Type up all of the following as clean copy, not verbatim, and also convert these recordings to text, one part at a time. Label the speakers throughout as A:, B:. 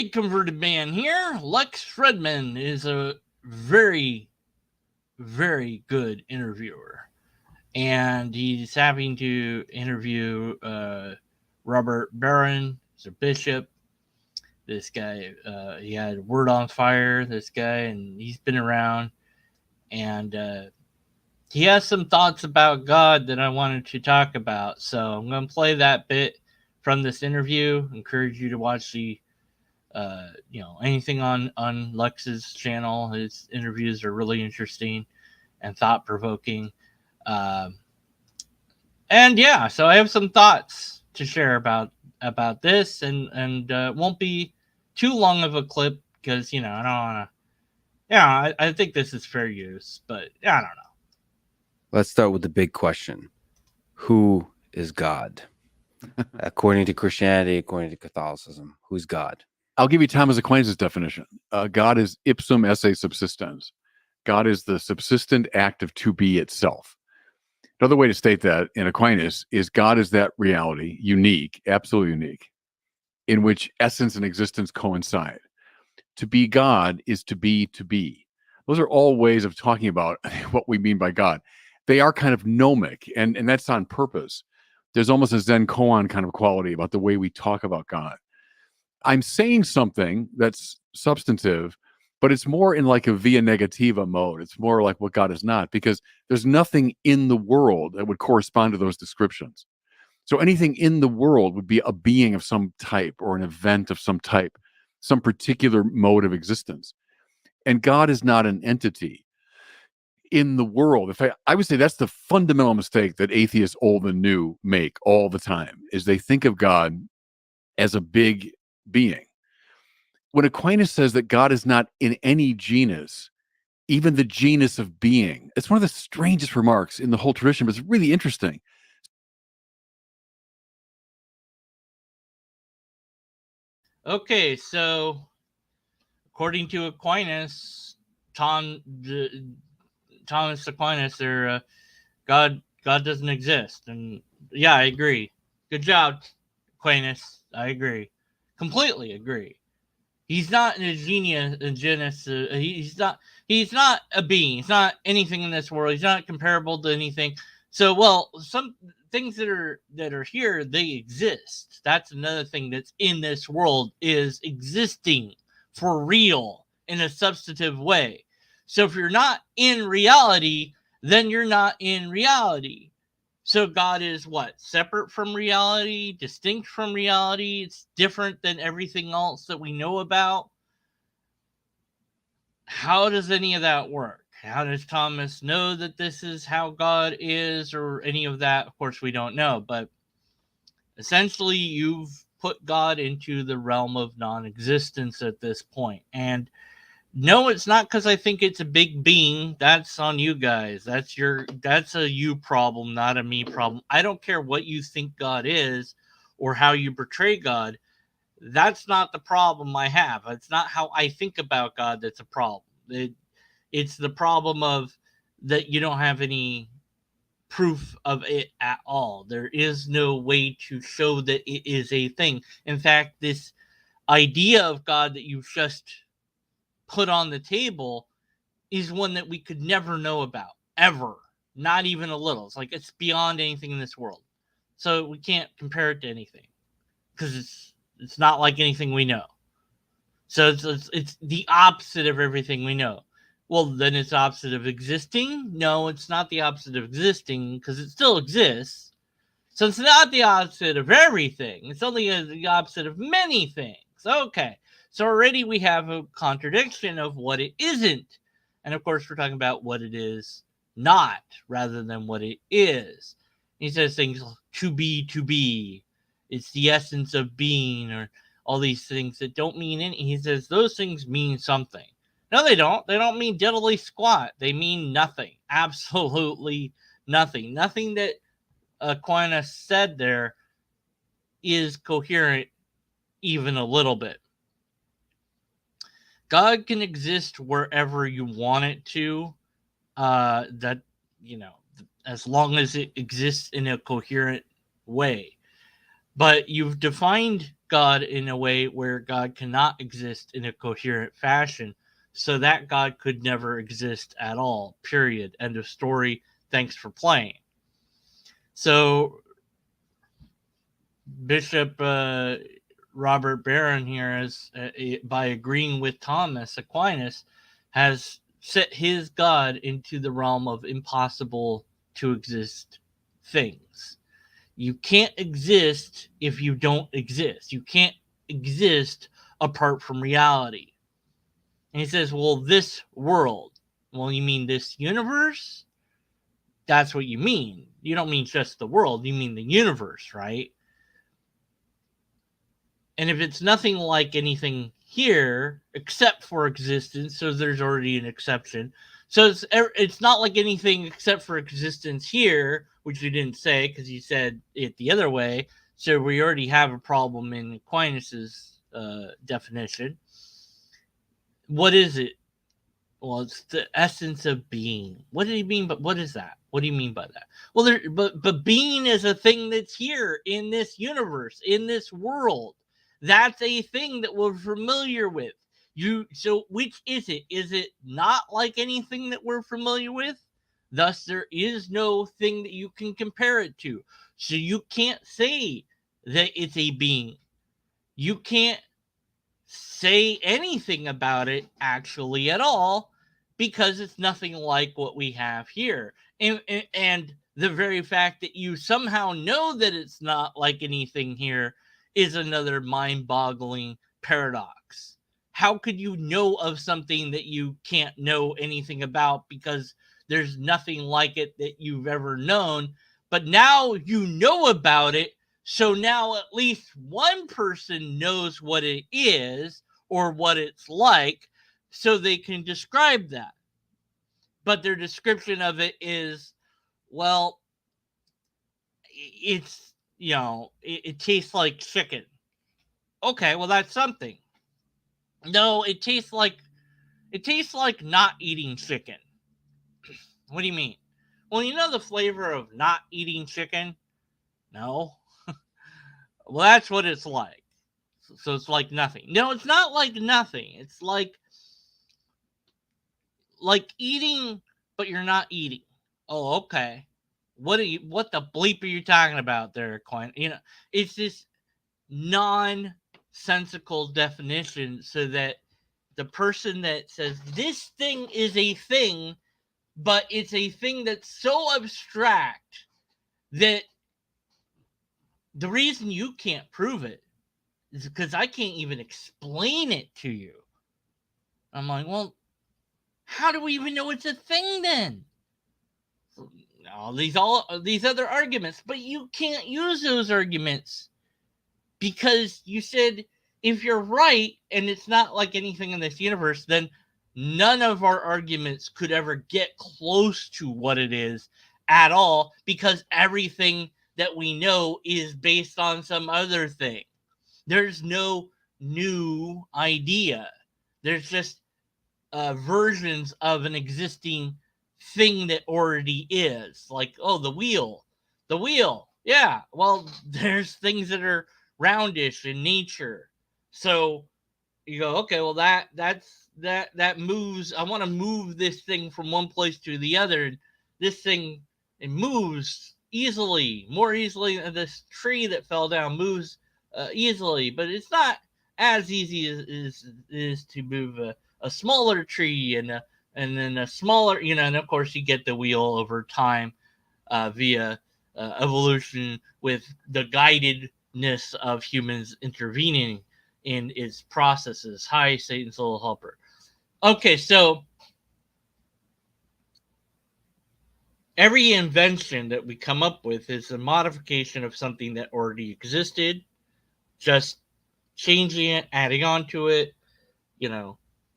A: big converted man here. Lex Fredman is a very, very good interviewer. And he's having to interview Robert Barron, he's a bishop. This guy, he had Word on Fire, this guy, and he's been around. And he has some thoughts about God that I wanted to talk about. So I'm going to play that bit from this interview. Encourage you to watch the anything on Lex's channel. His interviews are really interesting and thought provoking. And yeah, so I have some thoughts to share about this, and won't be too long of a clip because I don't want to. Yeah, I think this is fair use, but I don't know.
B: Let's start with the big question: who is God? According to Christianity, according to Catholicism, who's God?
C: I'll give you Thomas Aquinas' definition. God is ipsum esse subsistens. God is the subsistent act of to be itself. Another way to state that in Aquinas is God is that reality, unique, absolutely unique, in which essence and existence coincide. To be God is to be to be. Those are all ways of talking about what we mean by God. They are kind of gnomic, and that's on purpose. There's almost a Zen koan kind of quality about the way we talk about God. I'm saying something that's substantive, but it's more in like a via negativa mode. It's more like what God is not, because there's nothing in the world that would correspond to those descriptions. So anything in the world would be a being of some type or an event of some type, some particular mode of existence. And God is not an entity in the world. In fact, I would say that's the fundamental mistake that atheists old and new make all the time, is they think of God as a big being. When Aquinas says that God is not in any genus, even the genus of being, it's one of the strangest remarks in the whole tradition, but it's really interesting.
A: Okay, so according to Aquinas, Thomas Aquinas, God doesn't exist, and yeah, I agree. Good job, Aquinas. I agree, completely agree. He's not a genus. He's not. He's not a being. He's not anything in this world. He's not comparable to anything. So, well, some things that are here, they exist. That's another thing that's in this world, is existing for real in a substantive way. So if you're not in reality, then you're not in reality. So God is what? Separate from reality, distinct from reality. It's different than everything else that we know about. How does any of that work? How does Thomas know that this is how God is, or any of that? Of course, we don't know. But essentially, you've put God into the realm of non-existence at this point. And no, it's not because I think it's a big being. That's on you guys. That's a you problem, not a me problem. I don't care what you think God is or how you portray God. That's not the problem I have. It's not how I think about God that's a problem. It's the problem of that you don't have any proof of it at all. There is no way to show that it is a thing. In fact, this idea of God that you've just put on the table is one that we could never know about, ever. Not even a little. It's like it's beyond anything in this world. So we can't compare it to anything because it's not like anything we know. So it's the opposite of everything we know. Well, then it's opposite of existing? No, it's not the opposite of existing because it still exists. So it's not the opposite of everything. It's only the opposite of many things. Okay. So already we have a contradiction of what it isn't. And of course, we're talking about what it is not rather than what it is. He says things to be. It's the essence of being, or all these things that don't mean anything. He says those things mean something. No, they don't. They don't mean diddly squat. They mean nothing. Absolutely nothing. Nothing that Aquinas said there is coherent even a little bit. God can exist wherever you want it to. That, as long as it exists in a coherent way. But you've defined God in a way where God cannot exist in a coherent fashion. So that God could never exist at all, period. End of story. Thanks for playing. So Bishop Robert Barron here, is, by agreeing with Thomas Aquinas, has set his God into the realm of impossible to exist things. You can't exist if you don't exist. You can't exist apart from reality. And he says, well, this world. Well, you mean this universe? That's what you mean. You don't mean just the world. You mean the universe, right? And if it's nothing like anything here except for existence, so there's already an exception. So it's not like anything except for existence here, which you didn't say because you said it the other way. So we already have a problem in Aquinas's definition. What is it? Well, it's the essence of being. What did he mean? But what is that? What do you mean by that? Well, but being is a thing that's here in this universe, in this world. That's a thing that we're familiar with. So which is it? Is it not like anything that we're familiar with? Thus, there is no thing that you can compare it to. So you can't say that it's a being. You can't say anything about it actually at all because it's nothing like what we have here. And the very fact that you somehow know that it's not like anything here is another mind-boggling paradox. How could you know of something that you can't know anything about because there's nothing like it that you've ever known, but now you know about it, so now at least one person knows what it is or what it's like, so they can describe that. But their description of it is, well, it's, it tastes like chicken. Okay, well, that's something. No, it tastes like not eating chicken. What do you mean? Well, you know the flavor of not eating chicken? No. Well, that's what it's like. So it's like nothing. No, it's not like nothing. It's like eating, but you're not eating. Oh, okay. What the bleep are you talking about there, Coin? It's this nonsensical definition so that the person that says this thing is a thing, but it's a thing that's so abstract that the reason you can't prove it is because I can't even explain it to you. I'm like, well, how do we even know it's a thing then? All these other arguments, but you can't use those arguments because you said if you're right and it's not like anything in this universe, then none of our arguments could ever get close to what it is at all because everything that we know is based on some other thing. There's no new idea. There's just versions of an existing thing that already is. Like, oh, the wheel. Yeah, well, there's things that are roundish in nature. So you go, okay, well, that moves. I want to move this thing from one place to the other. This thing, it moves easily, more easily than this tree that fell down moves easily, but it's not as easy as to move a smaller tree and then a smaller, and of course you get the wheel over time via evolution with the guidedness of humans intervening in its processes. Hi, Satan's little helper. Okay, so every invention that we come up with is a modification of something that already existed, just changing it, adding on to it,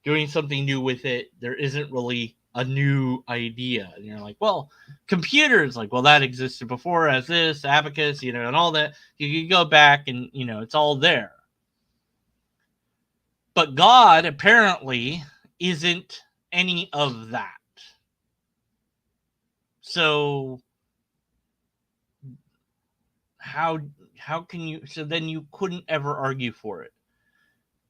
A: doing something new with it. There isn't really a new idea. And you're like, well, computers, like, well, that existed before as this, abacus, and all that. You can go back and, it's all there. But God apparently isn't any of that. So how How can you? So then you couldn't ever argue for it.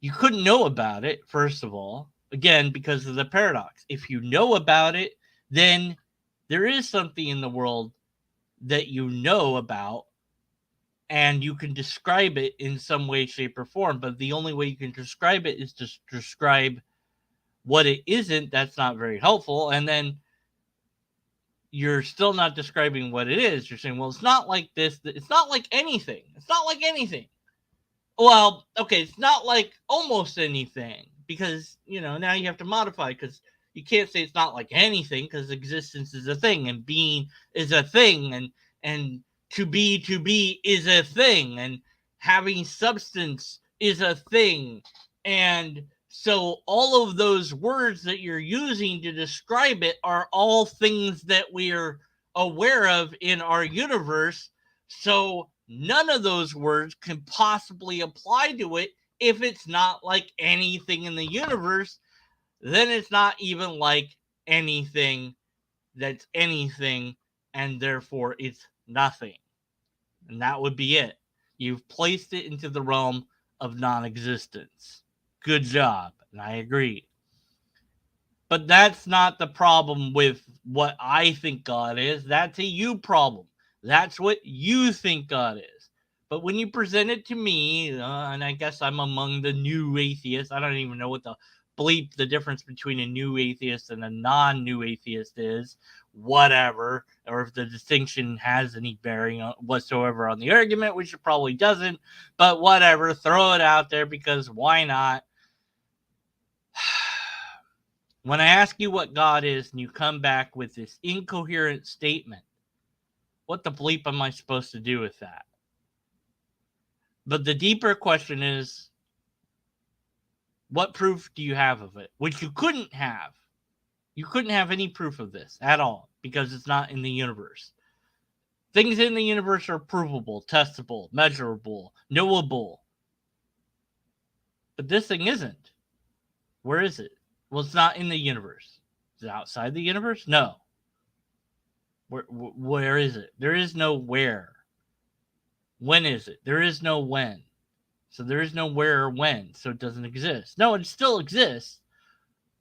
A: You couldn't know about it, first of all, again, because of the paradox. If you know about it, then there is something in the world that you know about, and you can describe it in some way, shape, or form. But the only way you can describe it is to describe what it isn't. That's not very helpful. And then you're still not describing what it is. You're saying, well, it's not like this. It's not like anything. It's not like anything. Well, okay, it's not like almost anything, because, now you have to modify, because you can't say it's not like anything, because existence is a thing and being is a thing, and to be is a thing, and having substance is a thing. And so all of those words that you're using to describe it are all things that we are aware of in our universe. So none of those words can possibly apply to it. If it's not like anything in the universe, then it's not even like anything that's anything, and therefore it's nothing. And that would be it. You've placed it into the realm of non-existence. Good job. And I agree. But that's not the problem with what I think God is. That's a you problem. That's what you think God is. But when you present it to me, and I guess I'm among the new atheists, I don't even know what the bleep the difference between a new atheist and a non-new atheist is, whatever, or if the distinction has any bearing whatsoever on the argument, which it probably doesn't, but whatever, throw it out there, because why not? When I ask you what God is and you come back with this incoherent statement, what the bleep am I supposed to do with that? But the deeper question is, what proof do you have of it? Which you couldn't have. You couldn't have any proof of this at all, because it's not in the universe. Things in the universe are provable, testable, measurable, knowable. But this thing isn't. Where is it? Well, it's not in the universe. Is it outside the universe? No. Where is it? There is no where. When is it? There is no when. So there is no where or when. So it doesn't exist. No, it still exists.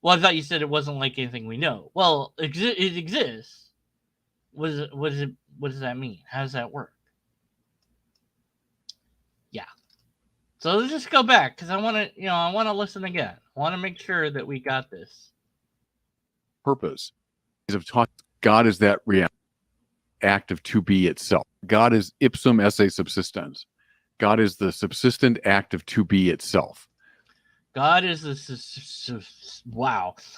A: Well, I thought you said it wasn't like anything we know. Well, it exists. What does that mean? How does that work? Yeah. So let's just go back, because I want to listen again. I want to make sure that we got this.
C: Purpose is of talking. God is that reality, act of to be itself. God is ipsum esse subsistens. God is the subsistent act of to be itself.
A: God is the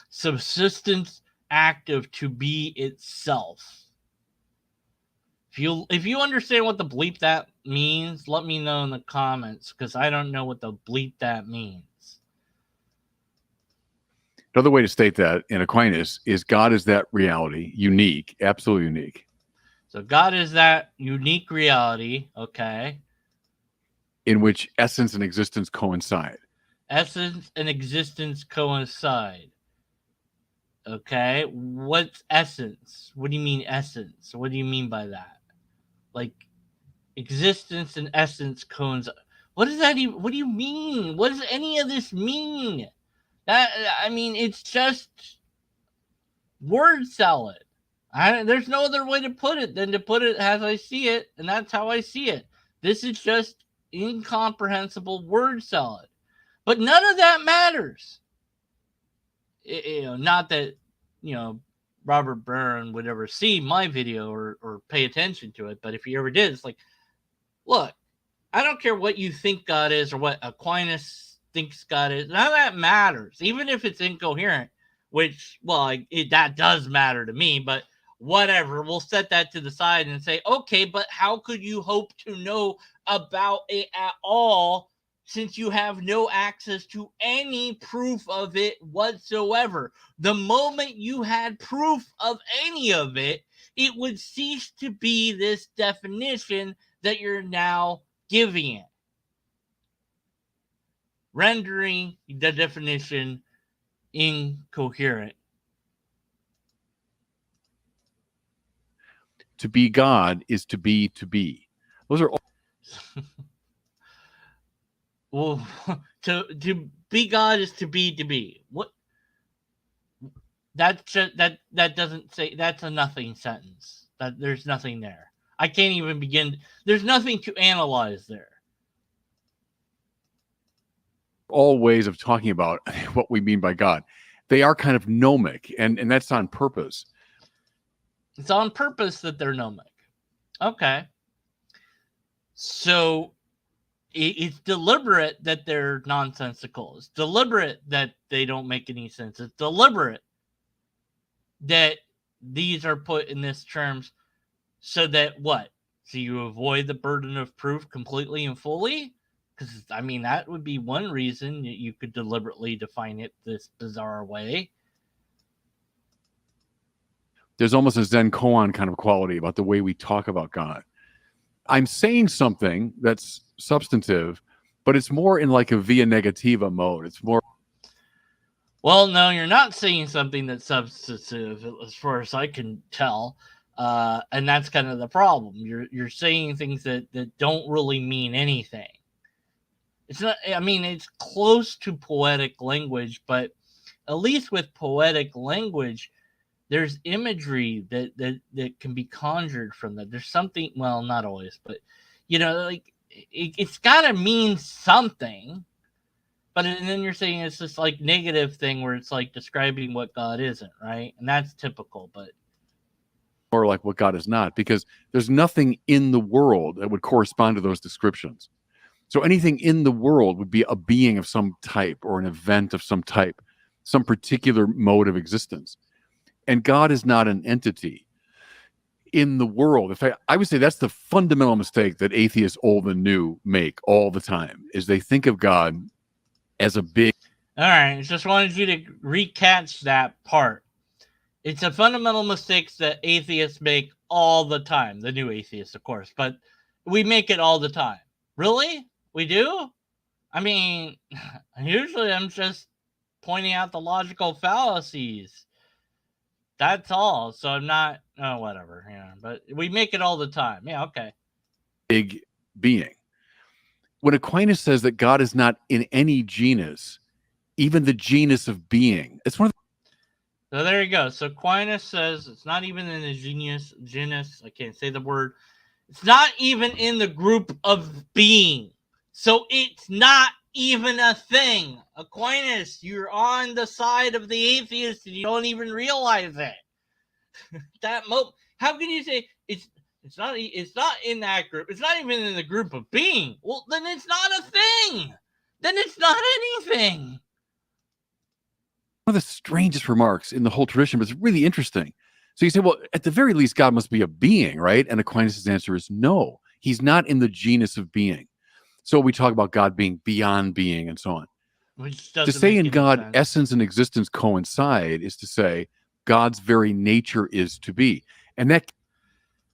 A: subsistence act of to be itself. If you understand what the bleep that means, let me know in the comments, because I don't know what the bleep that means.
C: Another way to state that in Aquinas is God is that reality, unique, absolutely unique.
A: So God is that unique reality, okay,
C: in which essence and existence coincide.
A: Essence and existence coincide. Okay, what's essence? What do you mean essence? What do you mean by that? Like, existence and essence coincide. What does that even? What do you mean? What does any of this mean? It's just word salad. There's no other way to put it than to put it as I see it, and that's how I see it. This is just incomprehensible word salad. But none of that matters. Not that, Robert Barron would ever see my video or pay attention to it. But if he ever did, it's like, look, I don't care what you think God is or what Aquinas thinks God is. None of that matters. Even if it's incoherent, which, that does matter to me. But whatever, we'll set that to the side and say, okay, but how could you hope to know about it at all, since you have no access to any proof of it whatsoever? The moment you had proof of any of it, it would cease to be this definition that you're now giving it, rendering the definition incoherent.
C: To be God is to be to be. Those are all.
A: Well, to be God is to be. What? That doesn't say. That's a nothing sentence. That there's nothing there. I can't even begin. There's nothing to analyze there.
C: All ways of talking about what we mean by God. They are kind of gnomic, and that's on purpose.
A: It's on purpose that they're gnomic. Okay. So it's deliberate that they're nonsensical. It's deliberate that they don't make any sense. It's deliberate that these are put in this terms so that what? So you avoid the burden of proof completely and fully? Because, I mean, that would be one reason that you could deliberately define it this bizarre way.
C: There's almost a Zen koan kind of quality about the way we talk about God. I'm saying something that's substantive, but it's more in like a via negativa mode. It's more.
A: Well, no, you're not saying something that's substantive, as far as I can tell, and that's kind of the problem. You're saying things that don't really mean anything. It's not. I mean, it's close to poetic language, but at least with poetic language, there's imagery that can be conjured from that. There's something. Well, not always, but like it's got to mean something. But then you're saying it's this like negative thing where it's like describing what God isn't, right? And that's typical, but
C: Or like what God is not, because there's nothing in the world that would correspond to those descriptions. So anything in the world would be a being of some type or an event of some type, some particular mode of existence. And God is not an entity in the world. In fact, I would say that's the fundamental mistake that atheists old and new make all the time, is they think of God as a big.
A: All right, just wanted you to recatch that part. It's a fundamental mistake that atheists make all the time. The new atheists, of course, but we make it all the time. Really? We do? I mean, usually I'm just pointing out the logical fallacies. That's all. So I'm not, whatever. Yeah, but we make it all the time. Yeah, okay.
C: Big being. When Aquinas says that God is not in any genus, even the genus of being, it's one of
A: So there you go. So Aquinas says it's not even in the genus. I can't say the word. It's not even in the group of being. So it's not even a thing. Aquinas, you're on the side of the atheist and you don't even realize it. How can you say it's not in that group? It's not even in the group of being. Well, then it's not a thing. Then it's not anything.
C: one of the strangest remarks in the whole tradition, but it's really interesting. So you say, well, at the very least, God must be a being, right? And Aquinas' answer is no. He's not in the genus of being. So we talk about God being beyond being and so on.
A: Which
C: To
A: doesn't
C: say
A: make
C: in
A: any
C: God,
A: sense.
C: essence and existence coincide is to say God's very nature is to be. And that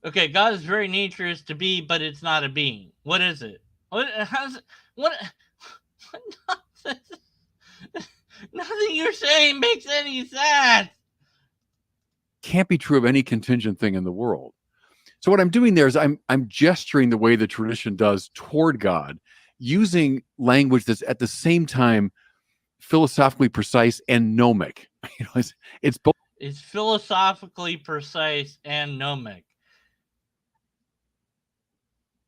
A: Okay, God's very nature is to be, but it's not a being. What is it? What nonsense? Nothing you're saying makes any sense.
C: can't be true of any contingent thing in the world. So what I'm doing there is I'm gesturing the way the tradition does toward God, using language that's at the same time philosophically precise and gnomic. It's both.
A: It's philosophically precise and gnomic.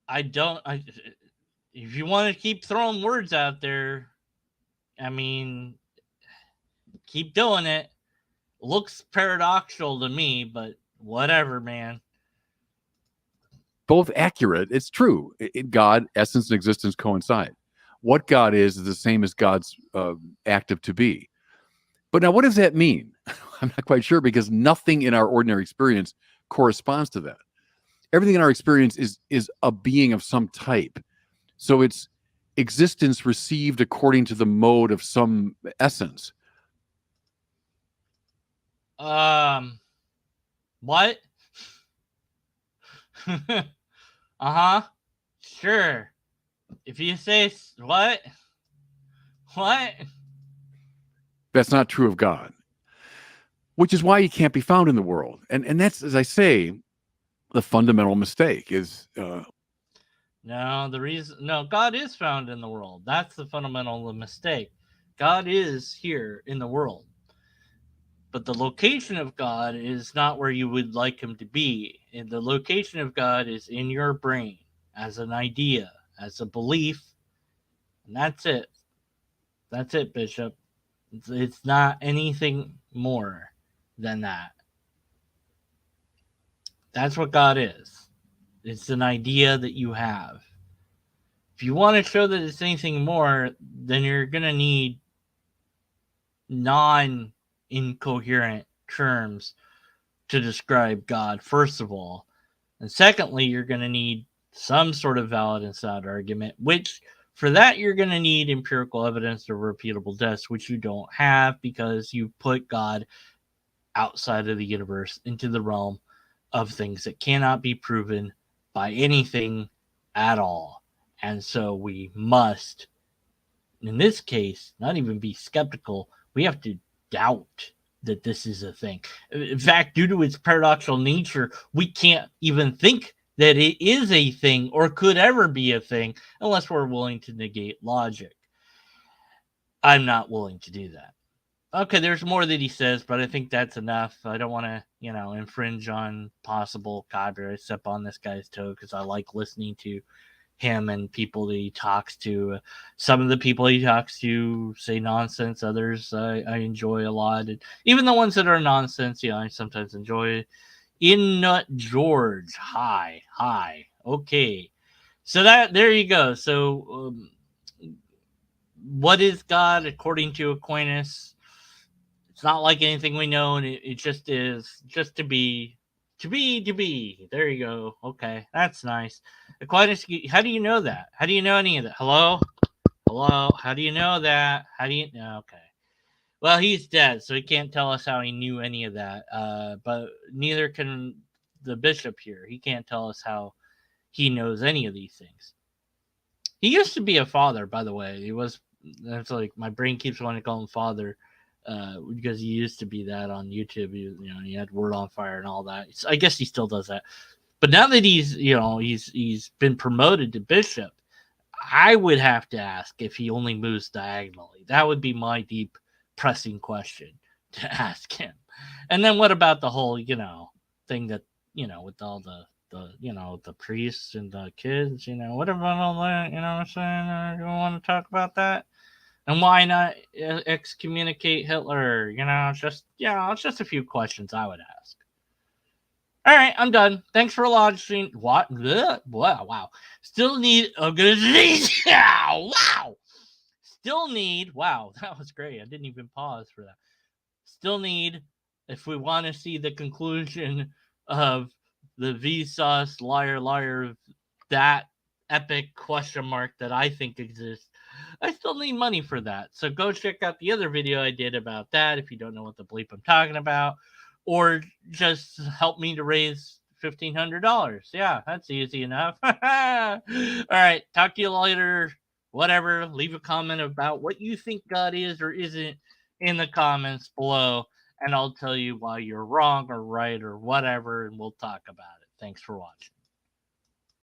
A: If you want to keep throwing words out there, I mean, keep doing it. Looks paradoxical to me, but whatever, man.
C: Both accurate. It's true. In God, essence and existence coincide. What God is the same as God's active to be. But now, what does that mean? I'm not quite sure, because nothing in our ordinary experience corresponds to that. Everything in our experience is a being of some type. So it's existence received according to the mode of some essence.
A: What? Uh-huh. Sure. If you say what?
C: That's not true of God, which is why he can't be found in the world. And that's, as I say, the fundamental mistake is
A: No, God is found in the world. That's the fundamental mistake. God is here in the world. But the location of God is not where you would like him to be. And the location of God is in your brain as an idea, as a belief. And that's it. That's it, Bishop. It's not anything more than that. That's what God is. It's an idea that you have. If you want to show that it's anything more, then you're going to need non incoherent terms to describe God, first of all. And secondly, you're going to need some sort of valid and sound argument, which for that you're going to need empirical evidence of repeatable tests, which you don't have because you put God outside of the universe into the realm of things that cannot be proven by anything at all. And so we must, in this case, not even be skeptical. We have to doubt that this is a thing. In fact, due to its paradoxical nature, we can't even think that it is a thing or could ever be a thing unless we're willing to negate logic. I'm not willing to do that. Okay, there's more that he says, but I think that's enough. I don't want to, infringe on possible copyright, step on this guy's toe because I like listening to him and people that he talks to. Some of the people he talks to say nonsense. Others I enjoy a lot. And even the ones that are nonsense, I sometimes enjoy. In Nut George, hi. Okay, so there you go. So, what is God according to Aquinas? It's not like anything we know, and it just is, just to be. There you go. Okay, that's nice. Aquinas, how do you know that? How do you know any of that? Hello? How do you know that? How do you know? Okay. Well, he's dead, so he can't tell us how he knew any of that. But neither can the bishop here. He can't tell us how he knows any of these things. He used to be a father, by the way. That's like my brain keeps wanting to call him father. Because he used to be that on YouTube. He had Word on Fire and all that. I guess he still does that. But now that he's been promoted to bishop, I would have to ask if he only moves diagonally. That would be my deep, pressing question to ask him. And then what about the whole, thing that, with all the priests and the kids, what about all that? You know what I'm saying? You want to talk about that? And why not excommunicate Hitler? It's just a few questions I would ask. All right, I'm done. Thanks for watching. What? Wow. Still need organization. Wow. Still need. Wow, that was great. I didn't even pause for that. Still need, if we want to see the conclusion of the Vsauce liar, that epic question mark that I think exists, I still need money for that. So go check out the other video I did about that if you don't know what the bleep I'm talking about. Or just help me to raise $1,500. Yeah, that's easy enough. All right, talk to you later. Whatever. Leave a comment about what you think God is or isn't in the comments below, and I'll tell you why you're wrong or right or whatever, and we'll talk about it. Thanks for watching.